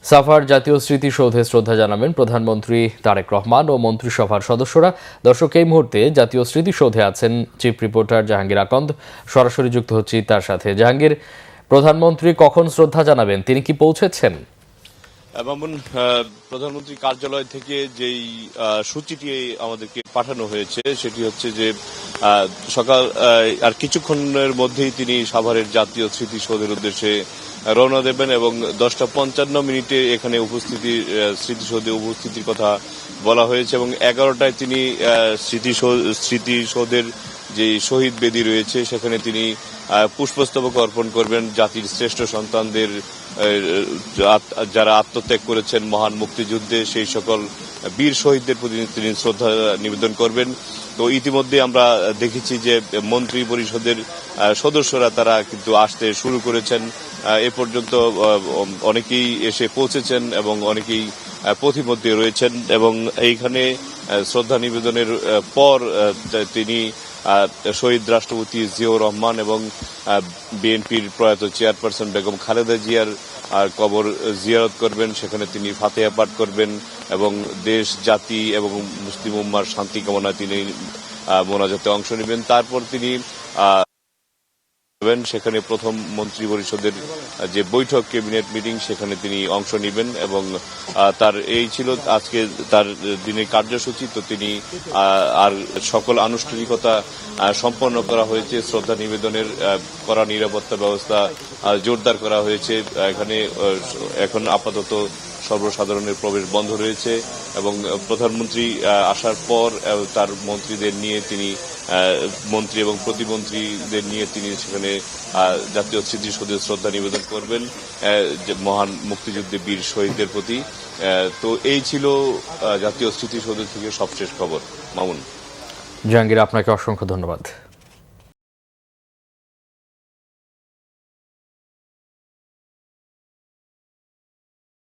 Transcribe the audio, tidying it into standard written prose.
সাভার জাতীয় স্মৃতিসৌধে শ্রদ্ধা জানাবেন প্রধানমন্ত্রী তারেক রহমান ও মন্ত্রিসভার সদস্যরা। দর্শক, এই মুহূর্তে জাতীয় স্মৃতিসৌধে আছেন চিফ রিপোর্টার জাহাঙ্গীর আকন্দ। সরাসরি যুক্ত হচ্ছি তার সাথে। জাহাঙ্গীর, প্রধানমন্ত্রী কখন শ্রদ্ধা জানাবেন, তিনি কি পৌঁছেছেন? মামুন, প্রধানমন্ত্রী কার্যালয় থেকে যেই সূচিটি আমাদেরকে পাঠানো হয়েছে সেটি হচ্ছে যে সকাল আর কিছুক্ষণের মধ্যেই তিনি সাভারের জাতীয় স্মৃতিসৌধের উদ্দেশ্যে রওনা দেবেন এবং 10:55 এখানে স্মৃতিসৌধে উপস্থিতির কথা বলা হয়েছে এবং 11টায় তিনি স্মৃতিসৌধের যে শহীদ বেদি রয়েছে সেখানে তিনি পুষ্পস্তবক অর্পণ করবেন। জাতির শ্রেষ্ঠ সন্তানদের যারা আত্মত্যাগ করেছেন মহান মুক্তিযুদ্ধে, সেই সকল বীর শহীদদের প্রতি তিনি শ্রদ্ধা নিবেদন করবেন। তো ইতিমধ্যে আমরা দেখেছি যে মন্ত্রী পরিষদের সদস্যরা তারা কিন্তু আসতে শুরু করেছেন। এ পর্যন্ত অনেকেই এসে পৌঁছেছেন এবং অনেকেই পথিমধ্যে রয়েছেন এবং এইখানে শ্রদ্ধা নিবেদনের পর তিনি শহীদ রাষ্ট্রপতি জিয়াউর রহমান এবং বিএনপির প্রয়াত চেয়ারপারসন বেগম খালেদা জিয়ার কবর জিয়ারত করবেন। সেখানে তিনি ফাতিহা পাঠ করবেন এবং দেশ, জাতি এবং মুসলিম উম্মার শান্তি কামনায় তিনি মোনাজাতে অংশ নেবেন। তারপর তিনি সেখানে প্রথম মন্ত্রী পরিষদের যে বৈঠক, ক্যাবিনেট মিটিং, সেখানে তিনি অংশ নেবেন এবং তার এই ছিল আজকে তার দিনের কার্যসূচি। তো তিনি আর সকল আনুষ্ঠানিকতা সম্পন্ন করা হয়েছে। শ্রদ্ধা নিবেদনের কড়া নিরাপত্তা ব্যবস্থা জোরদার করা হয়েছে। এখানে এখন আপাতত সর্বসাধারণের প্রবেশ বন্ধ রয়েছে এবং প্রধানমন্ত্রী আসার পর তার মন্ত্রীদের নিয়ে তিনি মন্ত্রী এবং প্রতিমন্ত্রীদের নিয়ে তিনি সেখানে জাতীয় স্মৃতিসৌধে শ্রদ্ধা নিবেদন করবেন মহান মুক্তিযুদ্ধে বীর শহীদদের প্রতি। তো এই ছিল জাতীয় স্মৃতিসৌধ থেকে সবশেষ খবর। মামুন। জাহাঙ্গীর, আপনাকে অসংখ্য ধন্যবাদ।